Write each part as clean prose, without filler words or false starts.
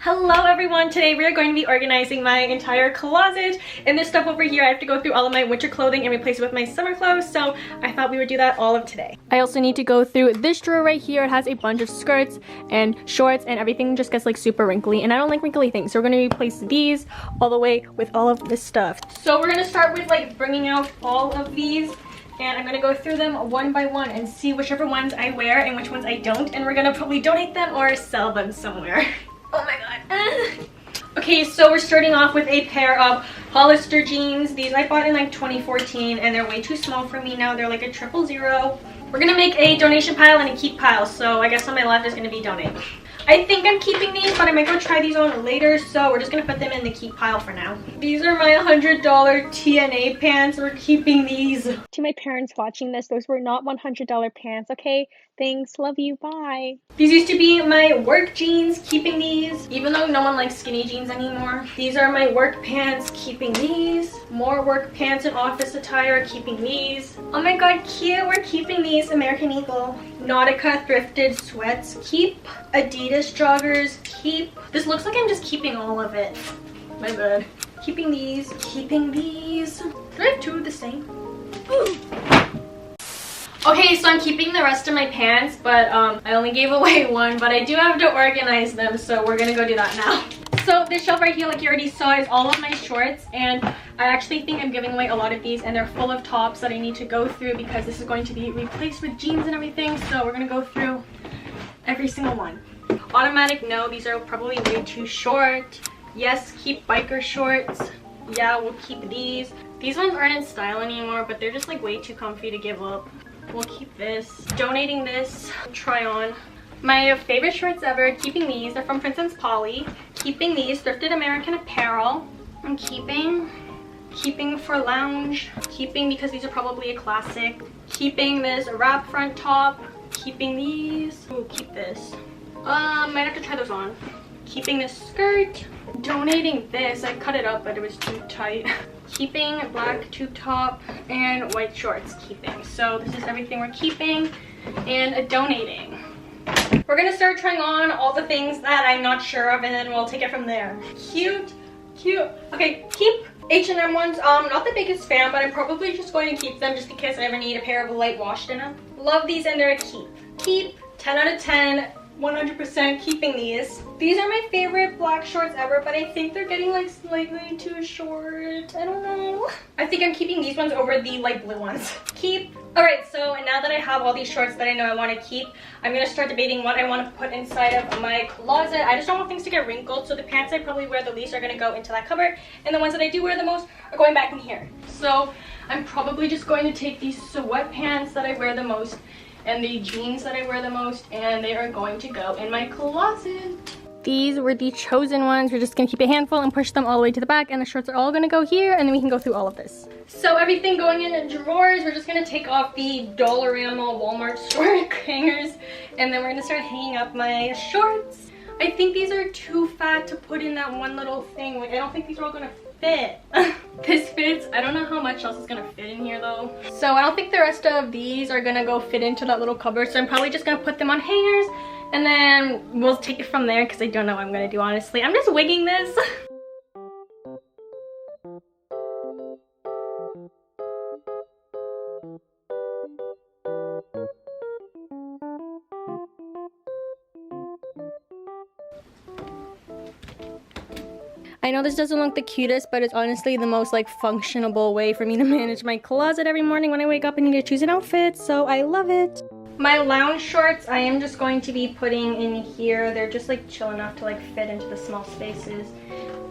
Hello everyone! Today we are going to be organizing my entire closet, and this stuff over here I have to go through all of my winter clothing and replace it with my summer clothes, so I thought we would do that all of today. I also need to go through this drawer right here. It has a bunch of skirts and shorts and everything just gets like super wrinkly, and I don't like wrinkly things, so we're going to replace these all the way with all of this stuff. So we're going to start with like bringing out all of these, and I'm gonna go through them one by one and see whichever ones I wear and which ones I don't, and we're gonna probably donate them or sell them somewhere. Oh my god. Okay, so we're starting off with a pair of Hollister jeans. These I bought in like 2014 and they're way too small for me now. They're like a 000. We're gonna make a donation pile and a keep pile, so I guess on my left is gonna be donate. I think I'm keeping these, but I might go try these on later, so we're just gonna put them in the keep pile for now. These are my $100 TNA pants. We're keeping these. To my parents watching this, those were not $100 pants, okay? Thanks, love you, bye. These used to be my work jeans, keeping these, even though no one likes skinny jeans anymore. These are my work pants, keeping these. More work pants and office attire, keeping these. Oh my god, cute, we're keeping these. American Eagle. Nautica thrifted sweats, keep. Adidas joggers, keep. This looks like I'm just keeping all of it. My bad. Keeping these, keeping these. Do I have two of the same? Ooh. Okay, so I'm keeping the rest of my pants, but I only gave away one, but I do have to organize them, so we're gonna go do that now. So this shelf right here, like you already saw, is all of my shorts, and I actually think I'm giving away a lot of these, and they're full of tops that I need to go through because this is going to be replaced with jeans and everything, so we're gonna go through every single one. Automatic, no, these are probably way too short. Yes, keep biker shorts. Yeah, we'll keep these. These ones aren't in style anymore, but they're just like way too comfy to give up. We'll keep this. Donating this. Try on. My favorite shorts ever, keeping these. They're from Princess Polly. Keeping these. Thrifted American Apparel. I'm keeping for lounge. Keeping because these are probably a classic. Keeping this wrap front top. Keeping these. Ooh, keep this. Might have to try those on. Keeping this skirt. Donating this. I cut it up, but it was too tight. Keeping black tube top and white shorts. Keeping. So this is everything we're keeping and donating. We're gonna start trying on all the things that I'm not sure of, and then we'll take it from there. Cute. Okay, keep. H&M ones. Not the biggest fan, but I'm probably just going to keep them just in case I ever need a pair of light wash denim. Love these, and they're a keep. Keep. 10 out of 10. 100% keeping these. These are my favorite black shorts ever, but I think they're getting like slightly too short. I don't know. I think I'm keeping these ones over the light blue ones. Keep. Alright, so now that I have all these shorts that I know I want to keep, I'm going to start debating what I want to put inside of my closet. I just don't want things to get wrinkled, so the pants I probably wear the least are going to go into that cupboard, and the ones that I do wear the most are going back in here. So I'm probably just going to take these sweatpants that I wear the most and the jeans that I wear the most, and they are going to go in my closet. These were the chosen ones. We're just gonna keep a handful and push them all the way to the back, and the shorts are all gonna go here, and then we can go through all of this. So everything going in drawers, we're just gonna take off the Dollarama Walmart store hangers, and then we're gonna start hanging up my shorts. I think these are too fat to put in that one little thing. Like, I don't think these are all gonna fit. This fits. I don't know how much else is gonna fit in here though. So I don't think the rest of these are gonna go fit into that little cupboard, so I'm probably just gonna put them on hangers, and then we'll take it from there because I don't know what I'm gonna do, honestly. I'm just wigging this. I know this doesn't look the cutest, but it's honestly the most like functionable way for me to manage my closet every morning when I wake up and need to choose an outfit, so I love it. My lounge shorts I am just going to be putting in here. They're just like chill enough to like fit into the small spaces,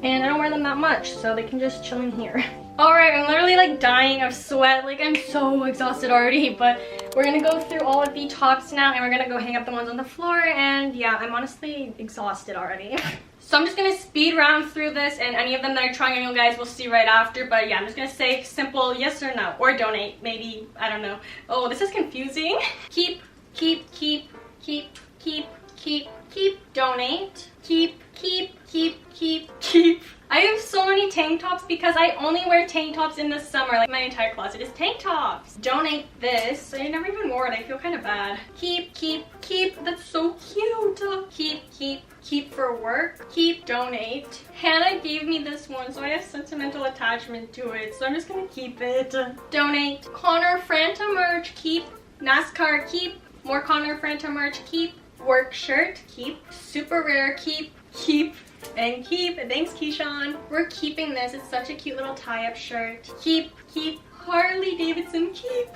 and I don't wear them that much, so they can just chill in here. Alright, I'm literally like dying of sweat. Like, I'm so exhausted already, but we're gonna go through all of the tops now, and we're gonna go hang up the ones on the floor, and yeah, I'm honestly exhausted already. So I'm just gonna speed round through this, and any of them that are trying on you guys will see right after, but yeah, I'm just gonna say simple yes or no, or donate, maybe, I don't know. Oh, this is confusing. Keep, donate, keep. I have so many tank tops because I only wear tank tops in the summer. Like my entire closet is tank tops. Donate this. I never even wore it. I feel kind of bad. Keep. That's so cute. Keep for work. Keep, donate. Hannah gave me this one, so I have sentimental attachment to it. So I'm just gonna keep it. Donate. Connor Franta merch. Keep. NASCAR. Keep. More Connor Franta merch. Keep. Work shirt. Keep. Super rare. Keep. And keep. Thanks, Keyshawn. We're keeping this. It's such a cute little tie-up shirt. Keep. Harley Davidson. Keep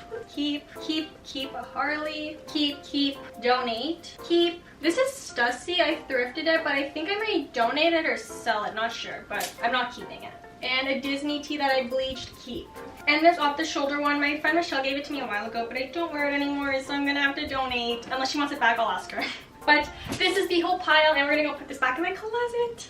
a Harley. Keep. Donate. Keep. This is Stussy. I thrifted it, but I think I might donate it or sell it. Not sure, but I'm not keeping it. And a Disney tee that I bleached. Keep. And this off-the-shoulder one, my friend Michelle gave it to me a while ago, but I don't wear it anymore, so I'm gonna have to donate. Unless she wants it back, I'll ask her. But this is the whole pile, and we're gonna go put this back in my closet.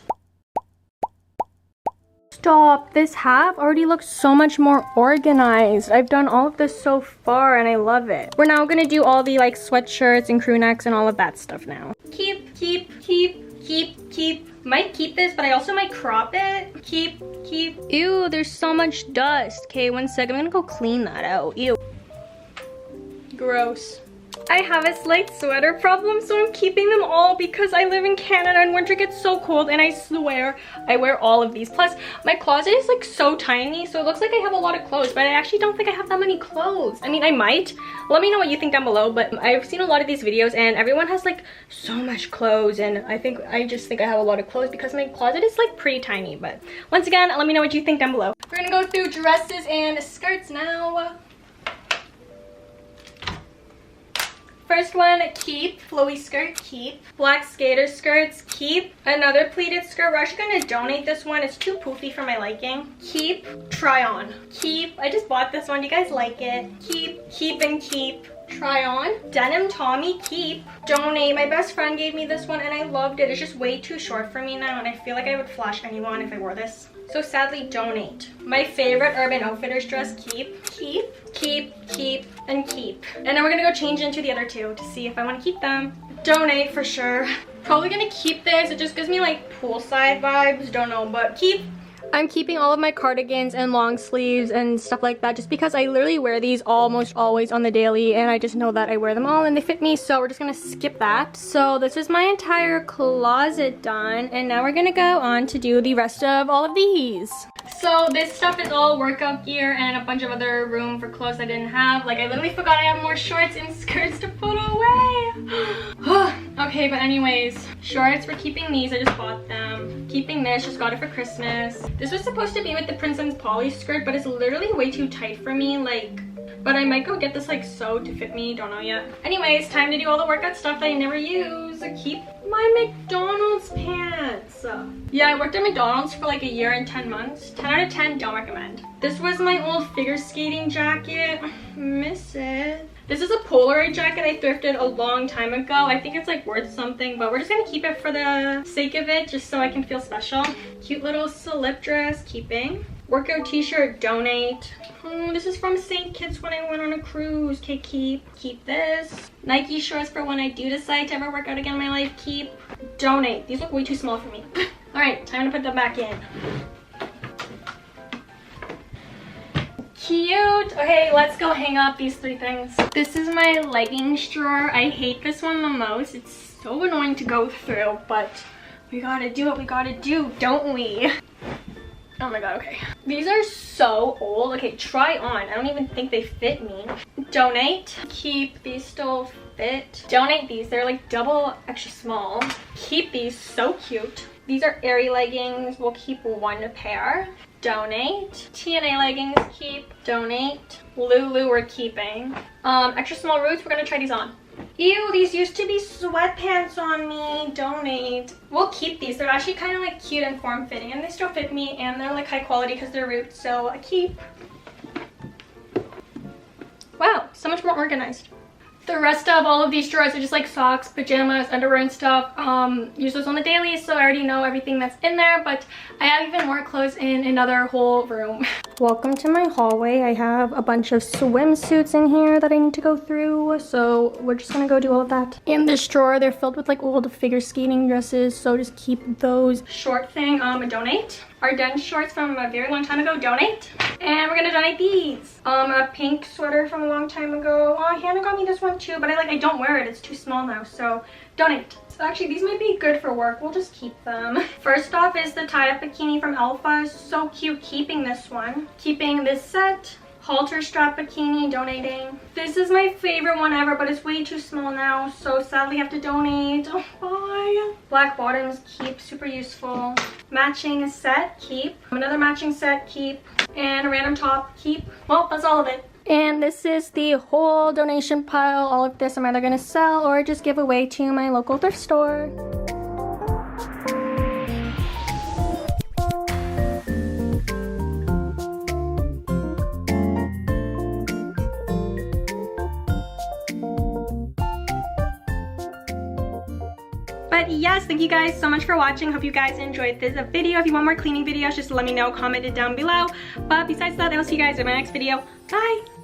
Stop! This half already looks so much more organized. I've done all of this so far, and I love it. We're now gonna do all the like sweatshirts and crew necks and all of that stuff now. Keep. Might keep this, but I also might crop it. Keep. Ew, there's so much dust. Okay, one sec. I'm gonna go clean that out. Ew. Gross. I have a slight sweater problem, so I'm keeping them all because I live in Canada and winter gets so cold, and I swear I wear all of these. Plus, my closet is like so tiny, so it looks like I have a lot of clothes, but I actually don't think I have that many clothes. I mean, I might. Let me know what you think down below, but I've seen a lot of these videos and everyone has like so much clothes, and I just think I have a lot of clothes because my closet is like pretty tiny. But once again, let me know what you think down below. We're gonna go through dresses and skirts now. First one, keep. Flowy skirt, keep. Black skater skirts, keep. Another pleated skirt. We're actually gonna donate this one. It's too poofy for my liking. Keep. Try on. Keep. I just bought this one. Do you guys like it? Keep. Try on. Denim Tommy, keep. Donate. My best friend gave me this one and I loved it. It's just way too short for me now, and I feel like I would flash anyone if I wore this. So sadly, donate. My favorite Urban Outfitters dress, keep. And then we're gonna go change into the other two to see if I want to keep them. Donate for sure. Probably gonna keep this. It just gives me like poolside vibes. Don't know, but keep. I'm keeping all of my cardigans and long sleeves and stuff like that just because I literally wear these almost always on the daily, and I just know that I wear them all and they fit me, so we're just gonna skip that. So this is my entire closet done, and now we're gonna go on to do the rest of all of these. So this stuff is all workout gear and a bunch of other room for clothes I didn't have. Like I literally forgot I have more shorts and skirts to put away. Okay, but anyways, shorts, we're keeping these. I just bought them. Keeping this, just got it for Christmas. This was supposed to be with the Princess Polly skirt, but it's literally way too tight for me. But I might go get this like sewed to fit me, don't know yet. Anyways, time to do all the workout stuff that I never use. Keep my McDonald's pants. Yeah, I worked at McDonald's for like a year and 10 months. 10 out of 10, don't recommend. This was my old figure skating jacket. Miss it. This is a Polaroid jacket I thrifted a long time ago. I think it's like worth something, but we're just gonna keep it for the sake of it, just so I can feel special. Cute little slip dress, keeping. Workout t-shirt, donate. This is from St. Kitts when I went on a cruise. Okay, keep this. Nike shorts for when I do decide to ever work out again in my life, keep. Donate. These look way too small for me. All right, time to put them back in. Cute. Okay, let's go hang up these three things. This is my leggings drawer. I hate this one the most. It's so annoying to go through, but we gotta do what we gotta do, don't we? Oh my god, okay. These are so old. Okay, try on. I don't even think they fit me. Donate. Keep. These still fit. Donate these. They're like double extra small. Keep these. So cute. These are Aerie leggings. We'll keep one pair. Donate. TNA leggings. Keep. Donate. Lulu we're keeping. Extra small roots. We're gonna try these on. Ew, these used to be sweatpants on me. Donate. We'll keep these. They're actually kind of like cute and form-fitting, and they still fit me, and they're like high quality because they're roots, so I keep. Wow, so much more organized. The rest of all of these drawers are just like socks, pajamas, underwear and stuff. Use those on the daily, so I already know everything that's in there, but I have even more clothes in another whole room. Welcome to my hallway. I have a bunch of swimsuits in here that I need to go through, so we're just gonna go do all of that. In this drawer, they're filled with like old figure skating dresses, so just keep those. Short thing, donate. Our dense shorts from a very long time ago, donate. And we're gonna donate these. A pink sweater from a long time ago. Oh, Hannah got me this one too, but I don't wear it. It's too small now, so donate. So actually, these might be good for work. We'll just keep them. First off is the tie-up bikini from Alpha. So cute, keeping this one. Keeping this set. Halter strap bikini, donating. This is my favorite one ever, but it's way too small now, so sadly I have to donate. Oh, bye. Black bottoms, keep, super useful. Matching set, keep. Another matching set, keep. And a random top, keep. Well, that's all of it. And this is the whole donation pile. All of this I'm either gonna sell or just give away to my local thrift store. But yes, thank you guys so much for watching. Hope you guys enjoyed this video. If you want more cleaning videos, just let me know, comment it down below. But besides that, I will see you guys in my next video. Bye!